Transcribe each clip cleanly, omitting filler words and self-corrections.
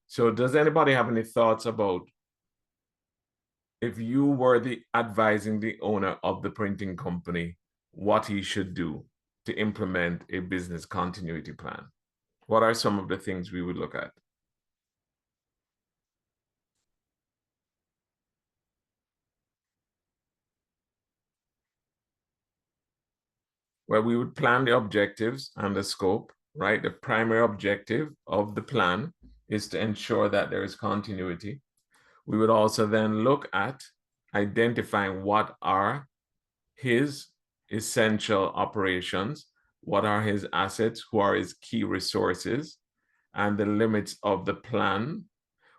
So does anybody have any thoughts about if you were the advising the owner of the printing company, what he should do to implement a business continuity plan? What are some of the things we would look at? Well, we would plan the objectives and the scope, right? The primary objective of the plan is to ensure that there is continuity. We would also then look at identifying what are his essential operations, what are his assets, who are his key resources, and the limits of the plan.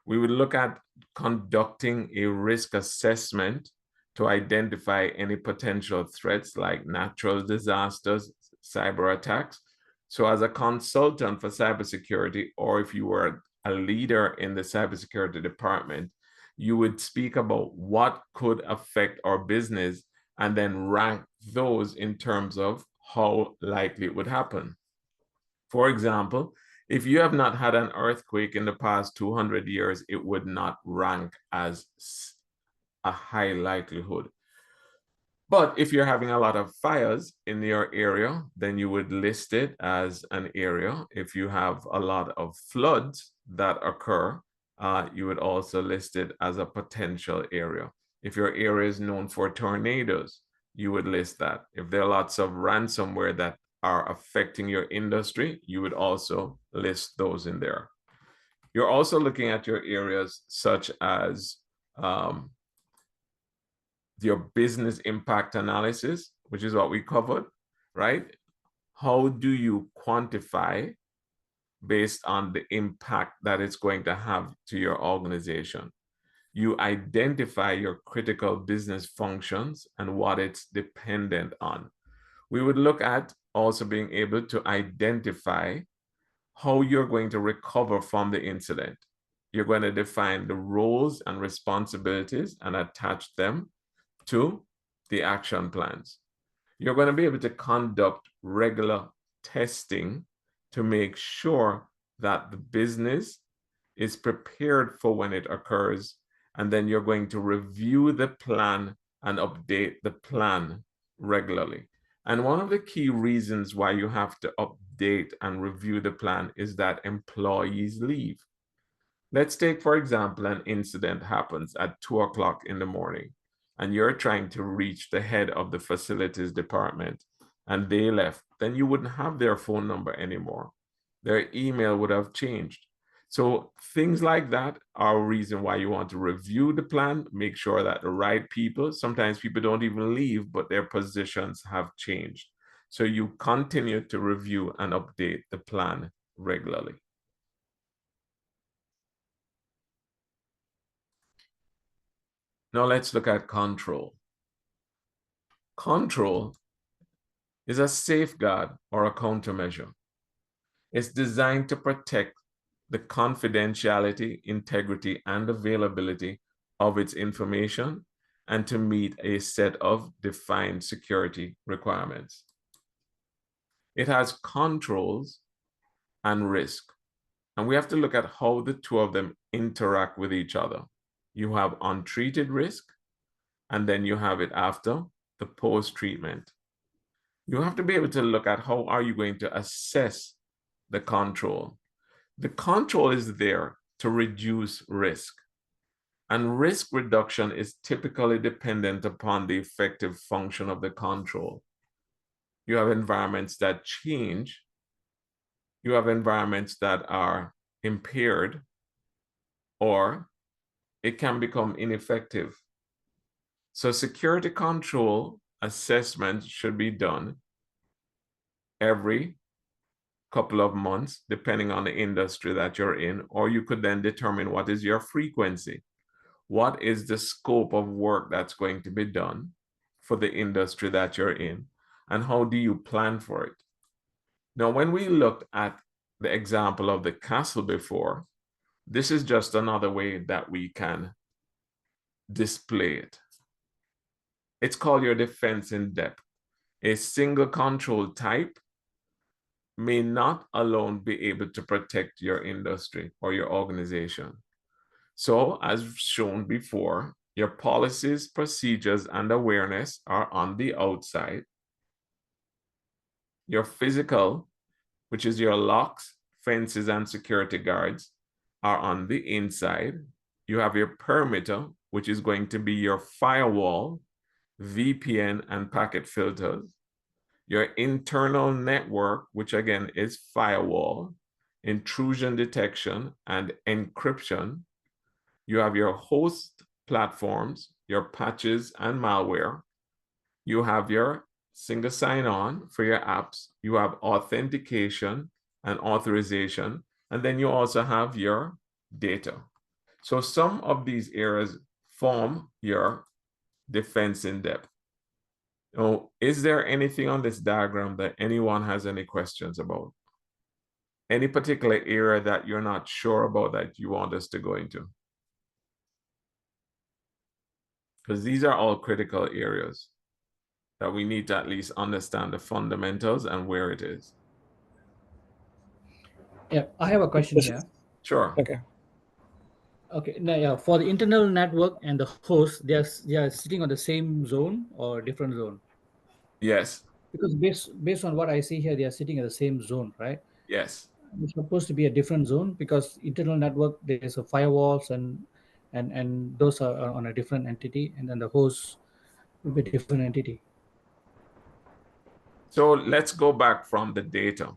We would look at conducting a risk assessment to identify any potential threats like natural disasters, cyber attacks. So as a consultant for cybersecurity, or if you were a leader in the cybersecurity department, you would speak about what could affect our business and then rank those in terms of how likely it would happen. For example, if you have not had an earthquake in the past 200 years, it would not rank as a high likelihood. But if you're having a lot of fires in your area, then you would list it as an area. If you have a lot of floods that occur, you would also list it as a potential area. If your area is known for tornadoes, you would list that. If there are lots of ransomware that are affecting your industry, you would also list those in there. You're also looking at your areas such as your business impact analysis, which is what we covered, right? How do you quantify based on the impact that it's going to have to your organization? You identify your critical business functions and what it's dependent on. We would look at also being able to identify how you're going to recover from the incident. You're going to define the roles and responsibilities and attach them to the action plans. You're going to be able to conduct regular testing to make sure that the business is prepared for when it occurs. And then you're going to review the plan and update the plan regularly. And one of the key reasons why you have to update and review the plan is that employees leave. Let's take, for example, an incident happens at 2 o'clock in the morning, and you're trying to reach the head of the facilities department, and they left. Then you wouldn't have their phone number anymore. Their email would have changed. So things like that are a reason why you want to review the plan, make sure that the right people, sometimes people don't even leave, but their positions have changed. So you continue to review and update the plan regularly. Now let's look at control. Control is a safeguard or a countermeasure. It's designed to protect the confidentiality, integrity, and availability of its information and to meet a set of defined security requirements. It has controls and risk, and we have to look at how the two of them interact with each other. You have untreated risk, and then you have it after the post-treatment. You have to be able to look at how are you going to assess the control. The control is there to reduce risk. And risk reduction is typically dependent upon the effective function of the control. You have environments that change. You have environments that are impaired, or it can become ineffective. So security control assessment should be done every couple of months, depending on the industry that you're in, or you could then determine what is your frequency. What is the scope of work that's going to be done for the industry that you're in, and how do you plan for it? Now, when we looked at the example of the castle before, this is just another way that we can display it. It's called your defense in depth. A single control type may not alone be able to protect your industry or your organization. So, as shown before, your policies, procedures, and awareness are on the outside. Your physical, which is your locks, fences, and security guards, are on the inside. You have your perimeter, which is going to be your firewall, VPN, and packet filters. Your internal network, which again is firewall, intrusion detection, and encryption. You have your host platforms, your patches and malware. You have your single sign-on for your apps. You have authentication and authorization. And then you also have your data. So some of these areas form your defense in depth. Now, is there anything on this diagram that anyone has any questions about? Any particular area that you're not sure about that you want us to go into? Because these are all critical areas that we need to at least understand the fundamentals and where it is. Yeah, I have a question here. Sure. Okay. Okay, now yeah, for the internal network and the host, they are sitting on the same zone or different zone? Yes. Because based on what I see here, they are sitting at the same zone, right? Yes. It's supposed to be a different zone because internal network there's a firewalls and those are on a different entity, and then the host will be a different entity. So let's go back from the data.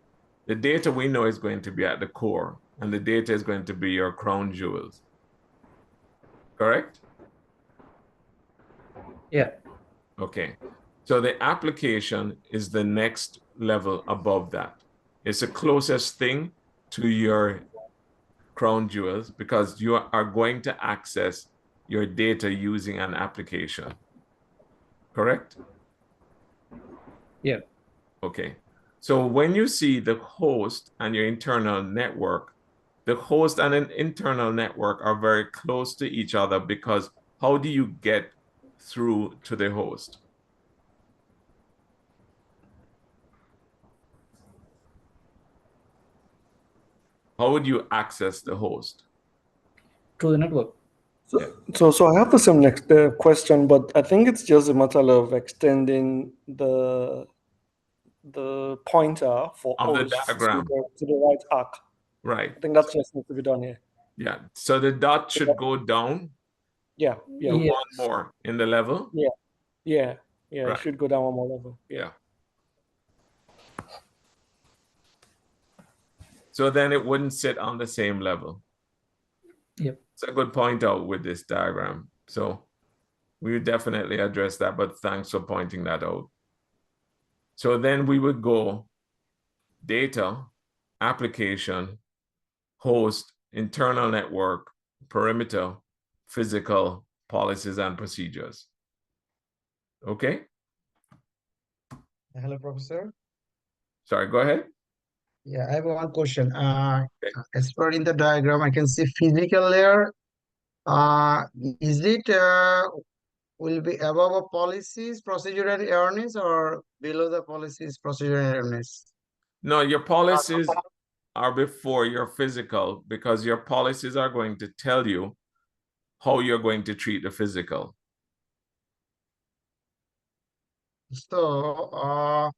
The data we know is going to be at the core, and the data is going to be your crown jewels. Correct? Yeah. Okay. So the application is the next level above that. It's the closest thing to your crown jewels because you are going to access your data using an application. Correct? Yeah. Okay. So when you see the host and your internal network, the host and an internal network are very close to each other because how do you get through to the host? How would you access the host? Through the network. So I have the same next question, but I think it's just a matter of extending the pointer for Of the hosts diagram. to the right arc. Right. I think that's just needs to be done here. Yeah. So the dot should go down. Yeah. Yes. One more in the level. Yeah. Right. It should go down one more level. Yeah. So then it wouldn't sit on the same level. Yep. It's a good point out with this diagram. So we would definitely address that, but thanks for pointing that out. So then we would go data, application, host, internal network, perimeter, physical, policies, and procedures. Okay? Hello, Professor. Sorry, go ahead. Yeah, I have one question. As per in the diagram, I can see physical layer. Is it will be above a policies, procedure, and awareness, or below the policies, procedure, and awareness? No, your policies are before your physical because your policies are going to tell you how you're going to treat the physical. So,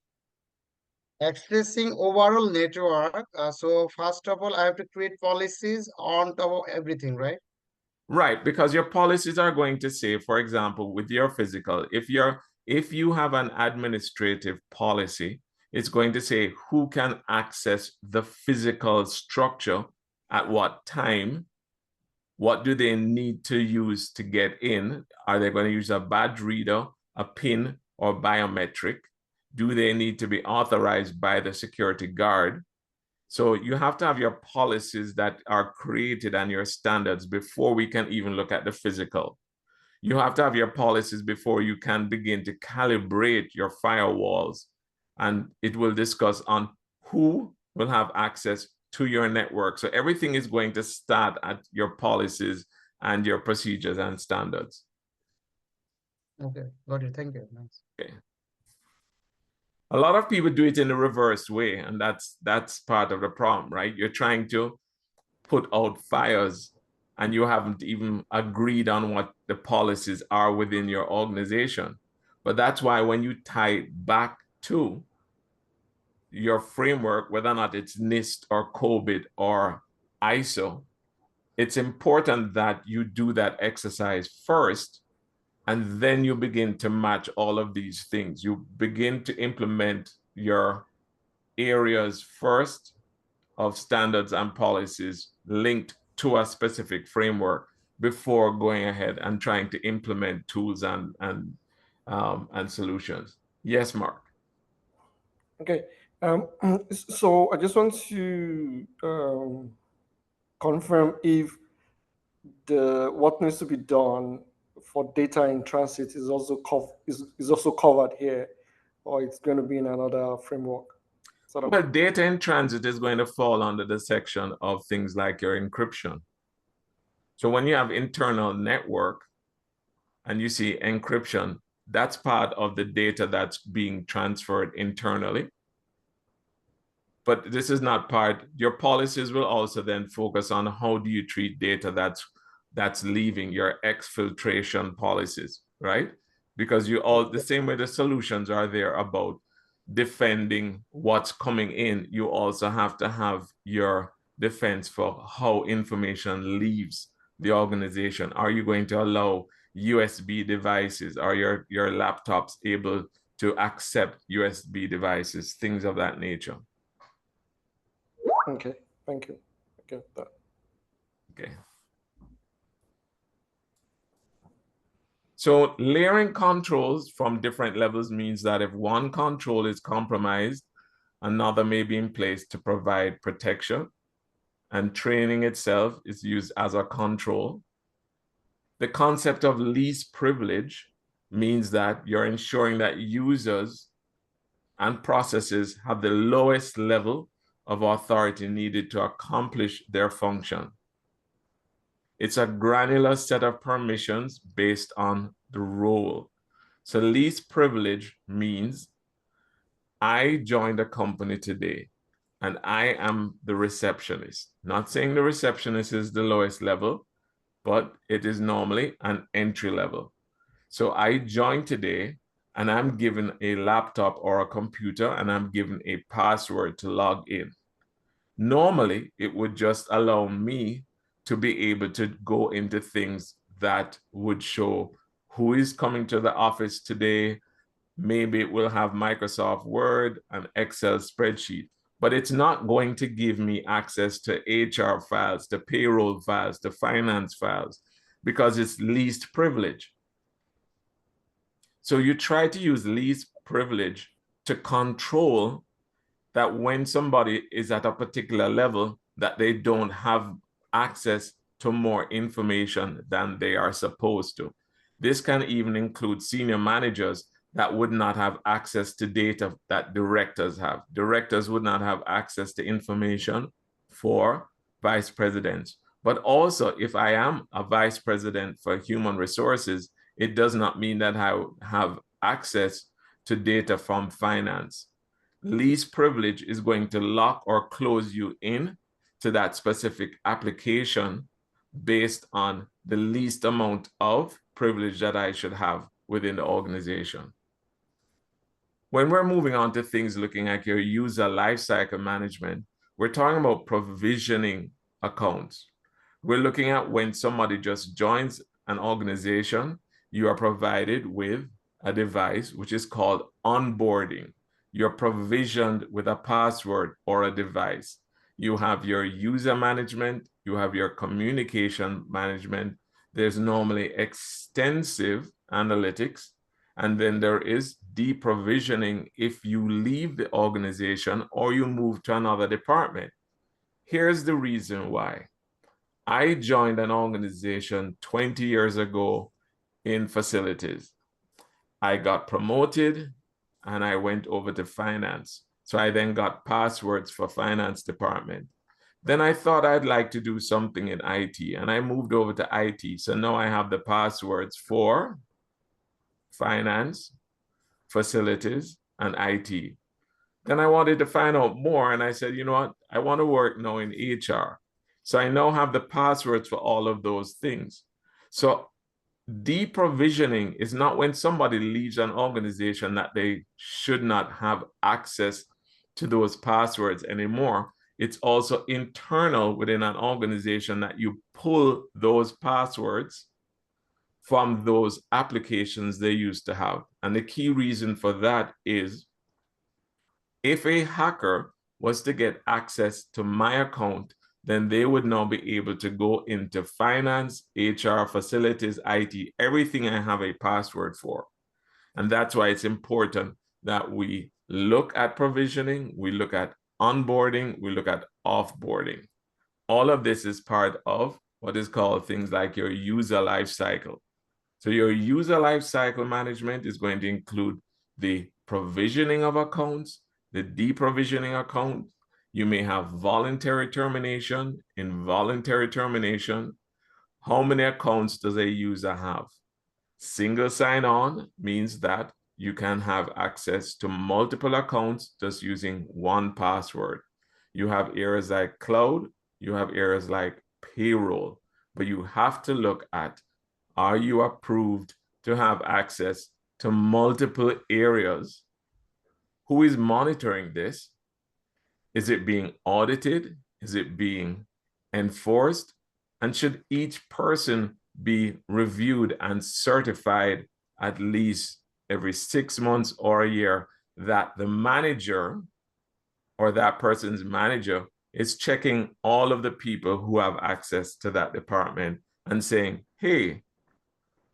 accessing overall network. So first of all, I have to create policies on top of everything, right? Right, because your policies are going to say, for example, with your physical, if you have an administrative policy, it's going to say who can access the physical structure at what time. What do they need to use to get in? Are they going to use a badge reader, a PIN, or biometric? Do they need to be authorized by the security guard? So you have to have your policies that are created and your standards before we can even look at the physical. You have to have your policies before you can begin to calibrate your firewalls. And it will discuss on who will have access to your network. So everything is going to start at your policies and your procedures and standards. Okay, got it. Thank you. Nice. Okay. A lot of people do it in the reverse way, and that's part of the problem, right? You're trying to put out fires and you haven't even agreed on what the policies are within your organization. But that's why when you tie it back to your framework, whether or not it's NIST or COVID or ISO, it's important that you do that exercise first, and then you begin to match all of these things. You begin to implement your areas first of standards and policies linked to a specific framework before going ahead and trying to implement tools and solutions. Yes, Mark. Okay. So I just want to confirm if what needs to be done for data in transit is also covered here, or it's going to be in another framework. Well, data in transit is going to fall under the section of things like your encryption. So when you have internal network and you see encryption, that's part of the data that's being transferred internally. But this is not part, your policies will also then focus on how do you treat data that's leaving, your exfiltration policies, right? Because you all, the same way the solutions are there about defending what's coming in, you also have to have your defense for how information leaves the organization. Are you going to allow USB devices? Are your laptops able to accept USB devices? Things of that nature. Okay, thank you. I get that. Okay. So layering controls from different levels means that if one control is compromised, another may be in place to provide protection, and training itself is used as a control. The concept of least privilege means that you're ensuring that users and processes have the lowest level of authority needed to accomplish their function. It's a granular set of permissions based on the role. So least privilege means I joined a company today and I am the receptionist. Not saying the receptionist is the lowest level, but it is normally an entry level. So I joined today and I'm given a laptop or a computer and I'm given a password to log in. Normally, it would just allow me to be able to go into things that would show who is coming to the office today. Maybe it will have Microsoft Word and Excel spreadsheet, but it's not going to give me access to HR files, to payroll files, to finance files, because it's least privilege. So you try to use least privilege to control that when somebody is at a particular level, that they don't have access to more information than they are supposed to. This can even include senior managers that would not have access to data that directors have. Directors would not have access to information for vice presidents. But also, if I am a vice president for human resources, it does not mean that I have access to data from finance. Least privilege is going to lock or close you in to that specific application based on the least amount of privilege that I should have within the organization. When we're moving on to things looking at your user lifecycle management, we're talking about provisioning accounts. We're looking at when somebody just joins an organization, you are provided with a device which is called onboarding. You're provisioned with a password or a device. You have your user management, you have your communication management. There's normally extensive analytics, and then there is deprovisioning if you leave the organization or you move to another department. Here's the reason why. I joined an organization 20 years ago in facilities. I got promoted and I went over to finance. So I then got passwords for finance department. Then I thought I'd like to do something in IT and I moved over to IT. So now I have the passwords for finance, facilities, and IT. Then I wanted to find out more, and I said, you know what? I want to work now in HR. So I now have the passwords for all of those things. So deprovisioning is not when somebody leaves an organization that they should not have access to those passwords anymore. It's also internal within an organization that you pull those passwords from those applications they used to have. And the key reason for that is if a hacker was to get access to my account, then they would now be able to go into finance, HR, facilities, IT, everything I have a password for. And that's why it's important that we look at provisioning, we look at onboarding, we look at offboarding. All of this is part of what is called things like your user life cycle. So your user life cycle management is going to include the provisioning of accounts, the deprovisioning account. You may have voluntary termination, involuntary termination. How many accounts does a user have? Single sign-on means that you can have access to multiple accounts just using one password. You have areas like cloud, you have areas like payroll, but you have to look at, are you approved to have access to multiple areas? Who is monitoring this? Is it being audited? Is it being enforced? And should each person be reviewed and certified at least every 6 months or a year that the manager or that person's manager is checking all of the people who have access to that department and saying, hey,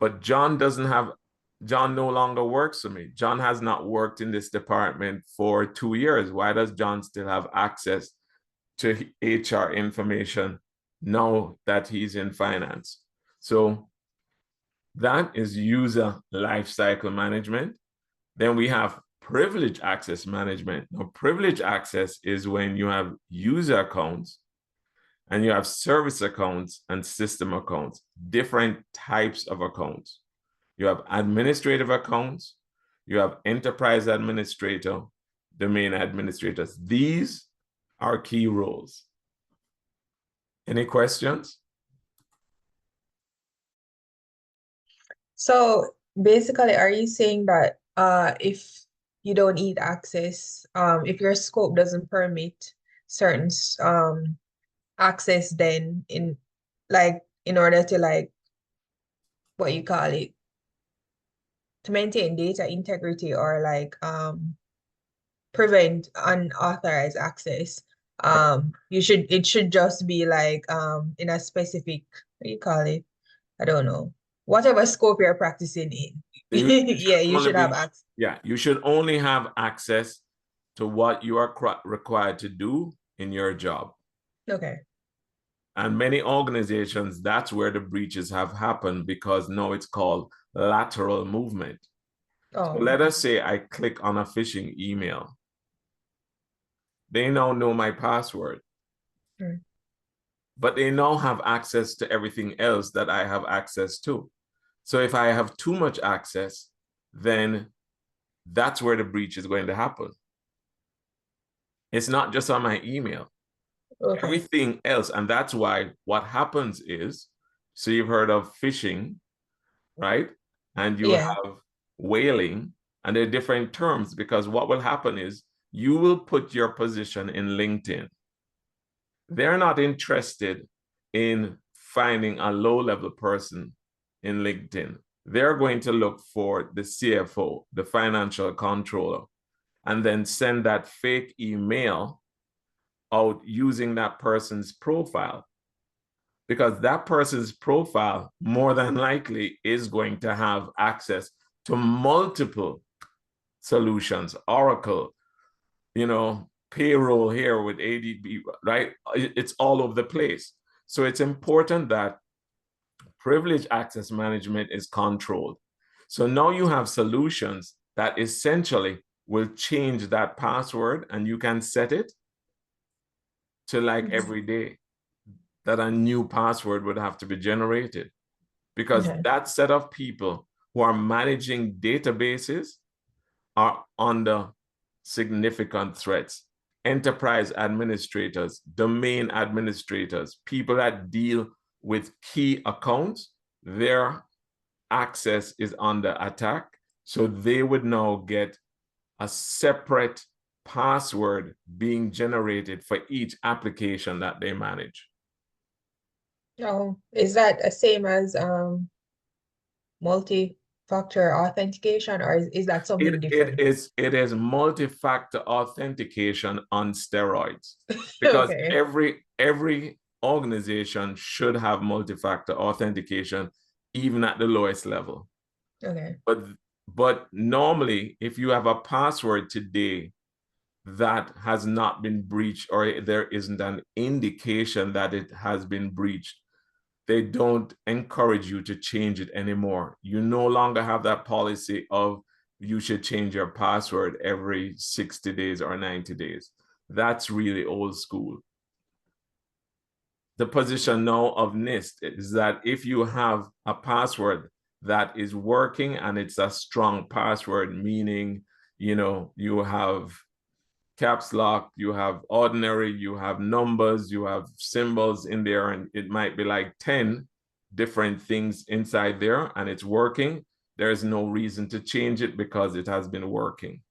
but John no longer works for me. John has not worked in this department for 2 years. Why does John still have access to HR information now that he's in finance? So that is user lifecycle management. Then we have privilege access management. Now, privilege access is when you have user accounts and you have service accounts and system accounts, different types of accounts. You have administrative accounts, you have enterprise administrator, domain administrators. These are key roles. Any questions? So basically, are you saying that if you don't need access, if your scope doesn't permit certain access, then in order to what you call it, to maintain data integrity or prevent unauthorized access, it should just be in a specific, what do you call it? I don't know. Whatever scope you're practicing in. Yeah, you should have access. Yeah, you should only have access to what you are required to do in your job. Okay. And many organizations, that's where the breaches have happened because now it's called lateral movement. Oh. So let us say I click on a phishing email. They now know my password. But they now have access to everything else that I have access to. So if I have too much access, then that's where the breach is going to happen. It's not just on my email. Okay. Everything else. And that's why what happens is, so you've heard of phishing, right? And you have whaling, and they're different terms because what will happen is you will put your position in LinkedIn. They're not interested in finding a low-level person in LinkedIn. They're going to look for the CFO, the financial controller, and then send that fake email out using that person's profile. Because that person's profile more than likely is going to have access to multiple solutions, Oracle, payroll here with ADB, right? It's all over the place. So it's important that privilege access management is controlled. So now you have solutions that essentially will change that password, and you can set it to every day that a new password would have to be generated, because that set of people who are managing databases are under significant threats. Enterprise administrators, domain administrators, people that deal with key accounts, their access is under attack. So they would now get a separate password being generated for each application that they manage. Oh, is that the same as multi-factor authentication, or is that something different? It is multi-factor authentication on steroids, because Okay. every organization should have multi-factor authentication, even at the lowest level. Okay. But normally, if you have a password today that has not been breached, or there isn't an indication that it has been breached, they don't encourage you to change it anymore. You no longer have that policy of you should change your password every 60 days or 90 days. That's really old school. The position now of NIST is that if you have a password that is working and it's a strong password, meaning, you have caps lock, you have ordinary, you have numbers, you have symbols in there, and it might be like 10 different things inside there, and it's working. There's no reason to change it because it has been working.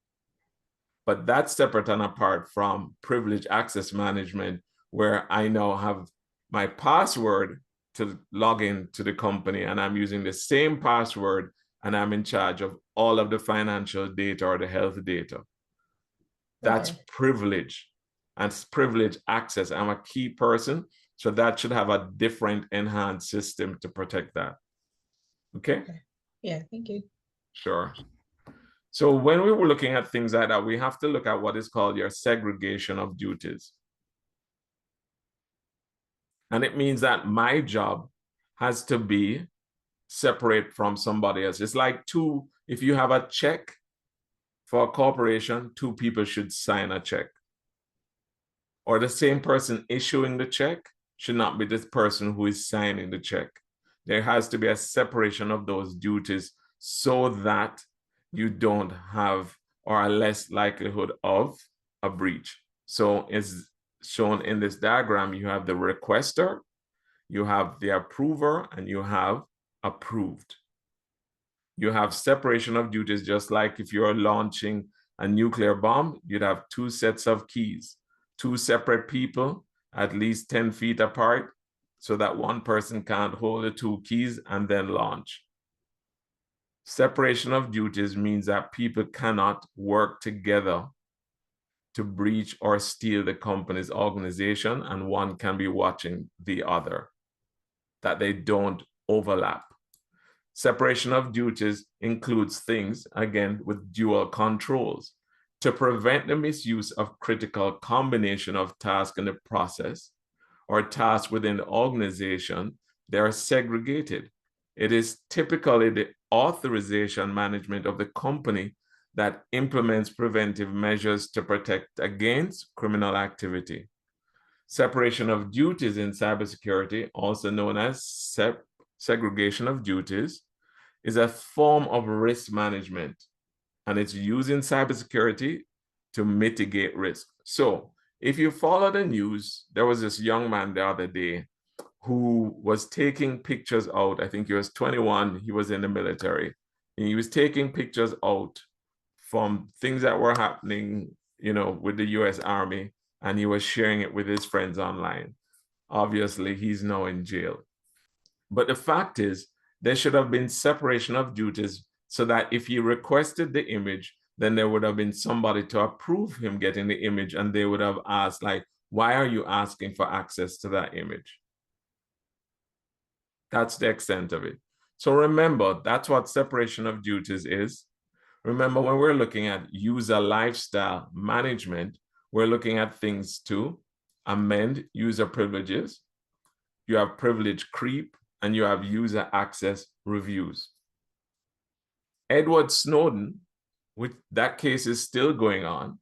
But that's separate and apart from privileged access management, where I now have my password to log in to the company, and I'm using the same password, and I'm in charge of all of the financial data or the health data. That's privilege, and it's privilege access. I'm a key person, so that should have a different enhanced system to protect that. Okay? Yeah, thank you. Sure. So when we were looking at things like that, we have to look at what is called your segregation of duties. And it means that my job has to be separate from somebody else. It's like if you have a check for a corporation, two people should sign a check. Or the same person issuing the check should not be this person who is signing the check. There has to be a separation of those duties so that you don't have, or a less likelihood of, a breach. So as shown in this diagram, you have the requester, you have the approver, and you have approved. You have separation of duties, just like if you're launching a nuclear bomb, you'd have two sets of keys, two separate people, at least 10 feet apart, so that one person can't hold the two keys and then launch. Separation of duties means that people cannot work together to breach or steal the company's organization, and one can be watching the other, that they don't overlap. Separation of duties includes things, again, with dual controls. To prevent the misuse of critical combination of tasks in the process or tasks within the organization, they are segregated. It is typically the authorization management of the company that implements preventive measures to protect against criminal activity. Separation of duties in cybersecurity, also known as segregation of duties, is a form of risk management, and it's used in cybersecurity to mitigate risk. So if you follow the news, there was this young man the other day who was taking pictures out. I think he was 21, he was in the military, and he was taking pictures out from things that were happening, with the US Army, and he was sharing it with his friends online. Obviously, he's now in jail. But the fact is, there should have been separation of duties so that if he requested the image, then there would have been somebody to approve him getting the image, and they would have asked, like, why are you asking for access to that image? That's the extent of it. So remember, that's what separation of duties is. Remember, when we're looking at user lifestyle management, we're looking at things to amend user privileges. You have privilege creep, and you have user access reviews. Edward Snowden, which that case is still going on,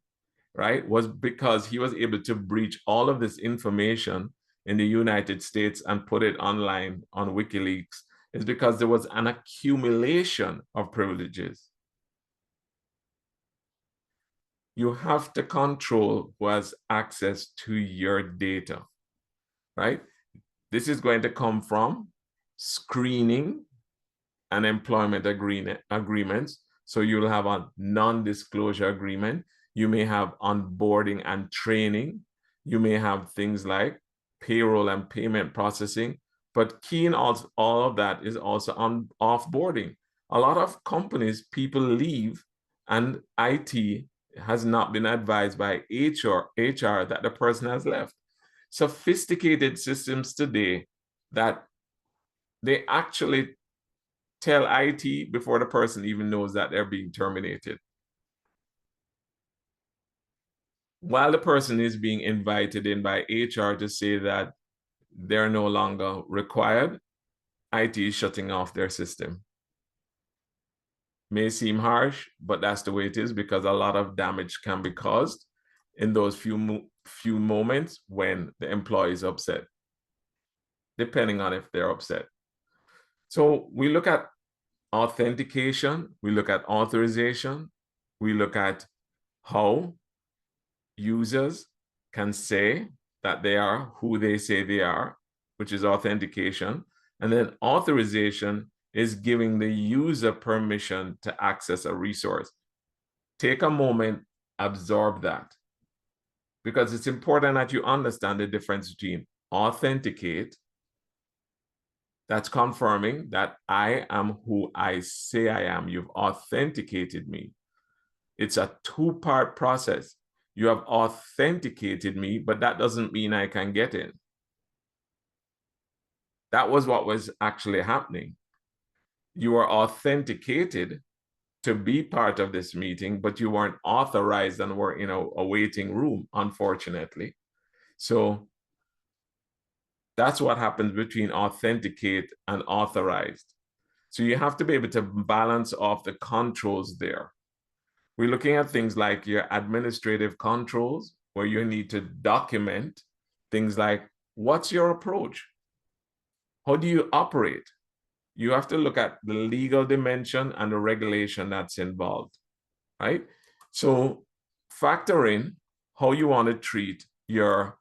right, was because he was able to breach all of this information in the United States and put it online on WikiLeaks, is because there was an accumulation of privileges. You have to control who has access to your data, right? This is going to come from screening and employment agreements. So you'll have a non-disclosure agreement. You may have onboarding and training. You may have things like payroll and payment processing. But key in all of that is also on offboarding. A lot of companies, people leave and IT has not been advised by HR that the person has left. Sophisticated systems today that they actually tell IT before the person even knows that they're being terminated. While the person is being invited in by HR to say that they're no longer required, IT is shutting off their system. May seem harsh, but that's the way it is because a lot of damage can be caused in those few moments when the employee is upset, depending on if they're upset. So we look at authentication, we look at authorization, we look at how users can say that they are who they say they are, which is authentication. And then authorization is giving the user permission to access a resource. Take a moment, absorb that, because it's important that you understand the difference between authenticate, that's confirming that I am who I say I am. You've authenticated me. It's a two-part process. You have authenticated me, but that doesn't mean I can get in. That was what was actually happening. You were authenticated to be part of this meeting, but you weren't authorized and were in a waiting room, unfortunately. So that's what happens between authenticate and authorized. So you have to be able to balance off the controls there. We're looking at things like your administrative controls, where you need to document things like, what's your approach? How do you operate? You have to look at the legal dimension and the regulation that's involved, right? So factor in how you want to treat your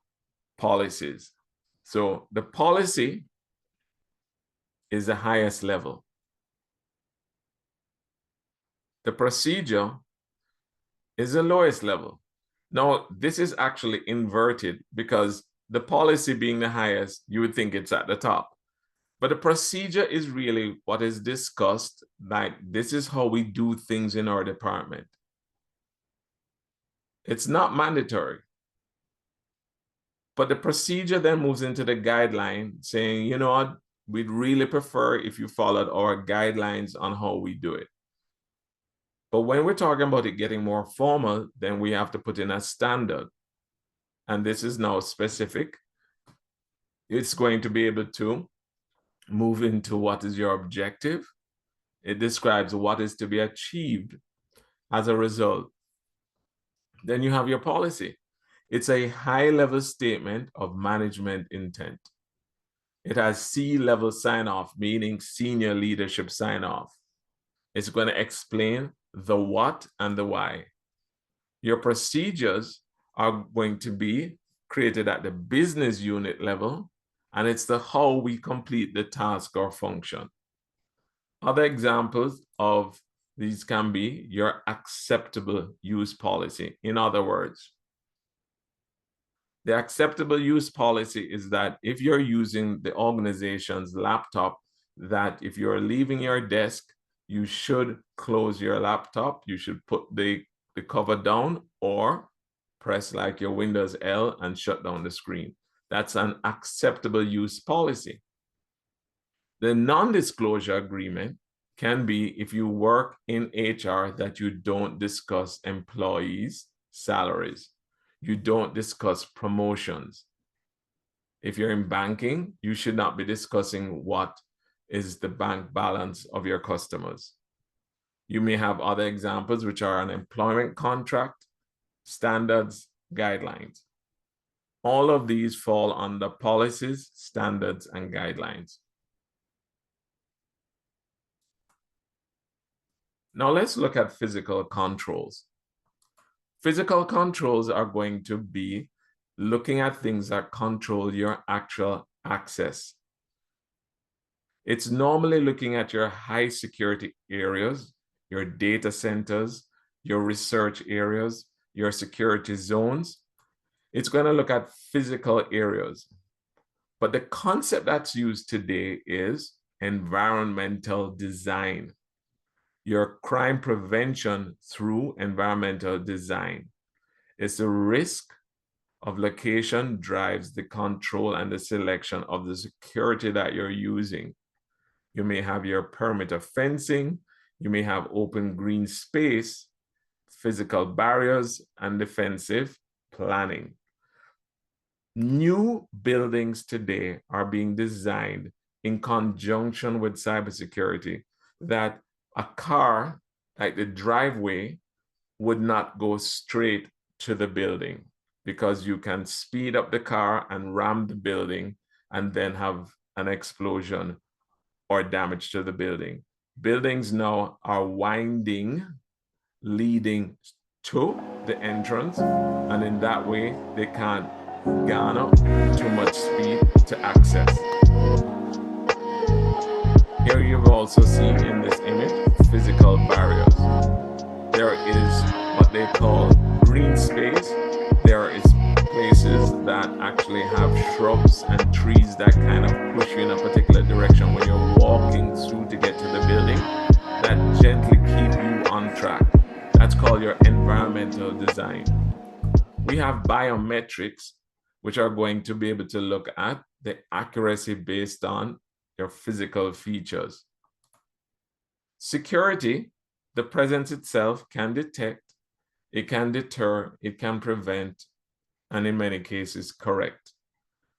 policies. So the policy is the highest level. The procedure is the lowest level. Now, this is actually inverted because the policy being the highest, you would think it's at the top. But the procedure is really what is discussed, like this is how we do things in our department. It's not mandatory. But the procedure then moves into the guideline saying, you know what, we'd really prefer if you followed our guidelines on how we do it. But when we're talking about it getting more formal, then we have to put in a standard. And this is now specific. It's going to be able to move into what is your objective. It describes what is to be achieved as a result. Then you have your policy. It's a high-level statement of management intent. It has C-level sign-off, meaning senior leadership sign-off. It's going to explain the what and the why. Your procedures are going to be created at the business unit level, and it's the how we complete the task or function. Other examples of these can be your acceptable use policy. In other words, the acceptable use policy is that if you're using the organization's laptop, that if you're leaving your desk, you should close your laptop, you should put the cover down or press like your Windows L and shut down the screen. That's an acceptable use policy. The non-disclosure agreement can be if you work in HR that you don't discuss employees' salaries. You don't discuss promotions. If you're in banking, you should not be discussing what is the bank balance of your customers. You may have other examples, which are an employment contract, standards, guidelines. All of these fall under policies, standards, and guidelines. Now let's look at physical controls. Physical controls are going to be looking at things that control your actual access. It's normally looking at your high security areas, your data centers, your research areas, your security zones. It's going to look at physical areas. But the concept that's used today is environmental design. Your crime prevention through environmental design. It's the risk of location drives the control and the selection of the security that you're using. You may have your perimeter fencing, you may have open green space, physical barriers, and defensive planning. New buildings today are being designed in conjunction with cybersecurity that a car, like the driveway, would not go straight to the building because you can speed up the car and ram the building and then have an explosion or damage to the building. Buildings now are winding, leading to the entrance, and in that way, they can't garner too much speed to access. Here you've also seen in this image physical barriers. There is what they call green space. There is places that actually have shrubs and trees that kind of push you in a particular direction when you're walking through to get to the building, that gently keep you on track. That's called your environmental design. We have biometrics, which are going to be able to look at the accuracy based on your physical features. Security, the presence itself can detect, it can deter, it can prevent, and in many cases, correct.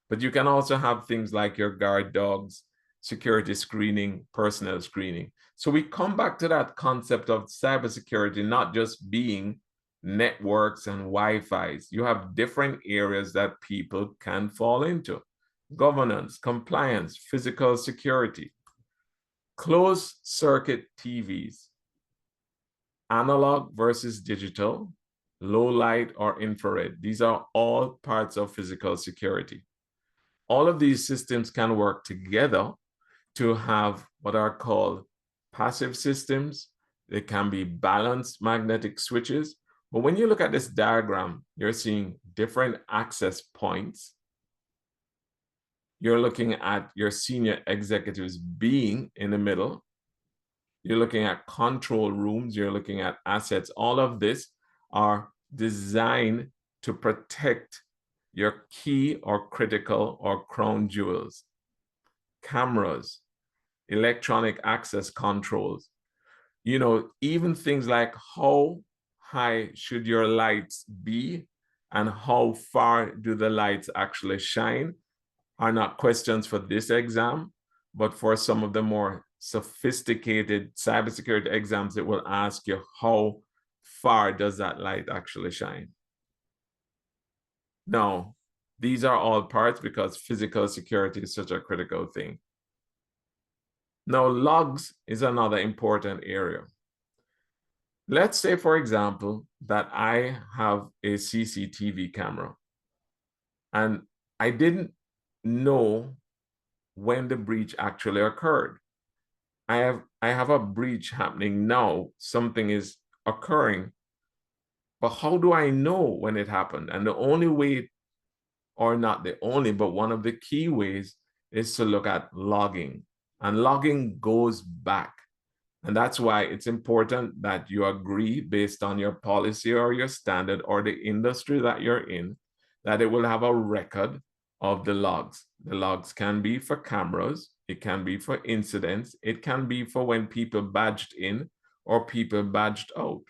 But you can also have things like your guard dogs, security screening, personnel screening. So we come back to that concept of cybersecurity not just being networks and Wi-Fi's. You have different areas that people can fall into. Governance, compliance, physical security, closed circuit TVs, analog versus digital, low light or infrared. These are all parts of physical security. All of these systems can work together to have what are called passive systems. They can be balanced magnetic switches. But when you look at this diagram, you're seeing different access points. You're looking at your senior executives being in the middle. You're looking at control rooms. You're looking at assets. All of this are designed to protect your key or critical or crown jewels. Cameras, electronic access controls, even things like how high should your lights be and how far do the lights actually shine are not questions for this exam, but for some of the more sophisticated cybersecurity exams, it will ask you how far does that light actually shine. Now, these are all parts because physical security is such a critical thing. Now, logs is another important area. Let's say, for example, that I have a CCTV camera and I didn't know when the breach actually occurred. I have a breach happening now, something is occurring, but how do I know when it happened? And the only way, or not the only, but one of the key ways is to look at logging. And logging goes back. And that's why it's important that you agree based on your policy or your standard or the industry that you're in, that it will have a record of the logs. The logs can be for cameras, it can be for incidents, it can be for when people badged in or people badged out.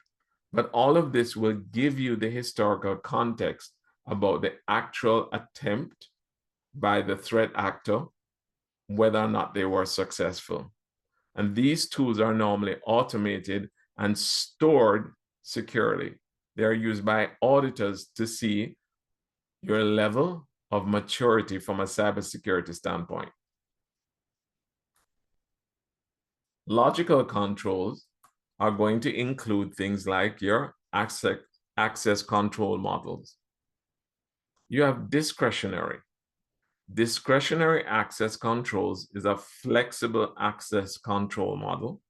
But all of this will give you the historical context about the actual attempt by the threat actor, whether or not they were successful. And these tools are normally automated and stored securely. They are used by auditors to see your level of maturity from a cybersecurity standpoint. Logical controls are going to include things like your access access control models. You have discretionary. Discretionary access controls is a flexible access control model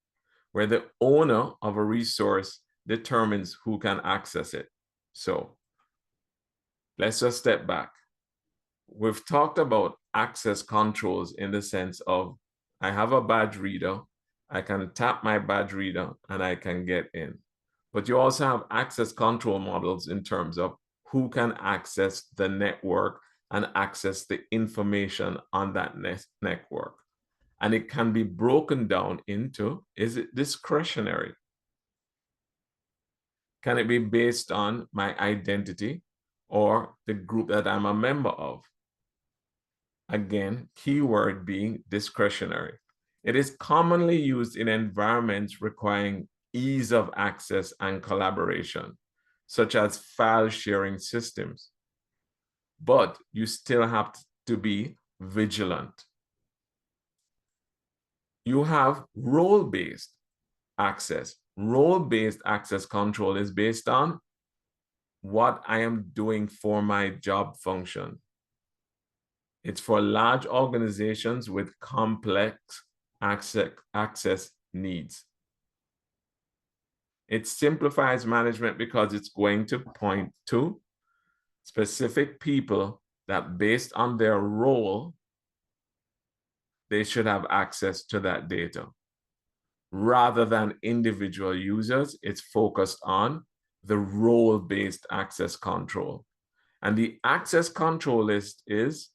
where the owner of a resource determines who can access it. So let's just step back. We've talked about access controls in the sense of I have a badge reader, I can tap my badge reader and I can get in. But you also have access control models in terms of who can access the network and access the information on that network. And it can be broken down into, is it discretionary? Can it be based on my identity or the group that I'm a member of? Again, keyword being discretionary. It is commonly used in environments requiring ease of access and collaboration, such as file sharing systems. But you still have to be vigilant. You have role-based access. Role-based access control is based on what I am doing for my job function. It's for large organizations with complex access needs. It simplifies management because it's going to point to specific people that based on their role, they should have access to that data. Rather than individual users, it's focused on the role-based access control. And the access control list is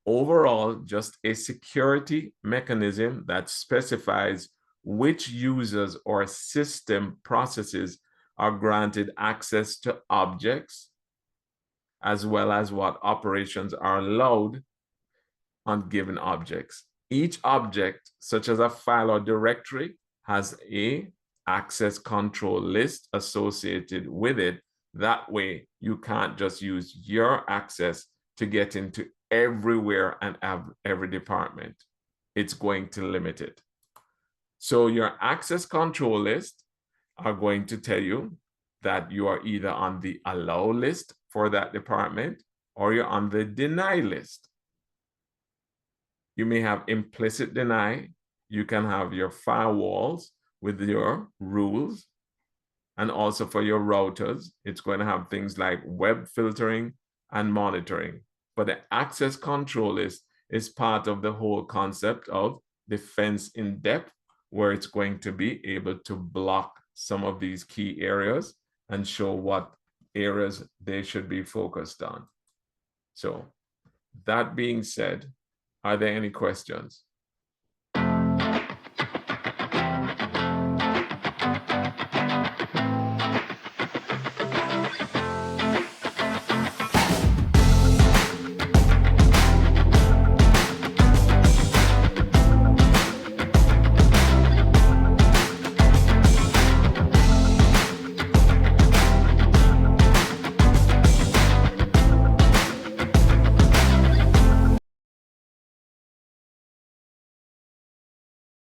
overall just a security mechanism that specifies which users or system processes are granted access to objects, as well as what operations are allowed on given objects. Each object, such as a file or directory, has an access control list associated with it. That way, you can't just use your access to get into everywhere and every department. It's going to limit it. So your access control list are going to tell you that you are either on the allow list for that department or you're on the deny list. You may have implicit deny. You can have your firewalls with your rules. And also for your routers, it's going to have things like web filtering and monitoring. But the access control list is part of the whole concept of defense in depth, where it's going to be able to block some of these key areas and show what areas they should be focused on. So that being said, are there any questions?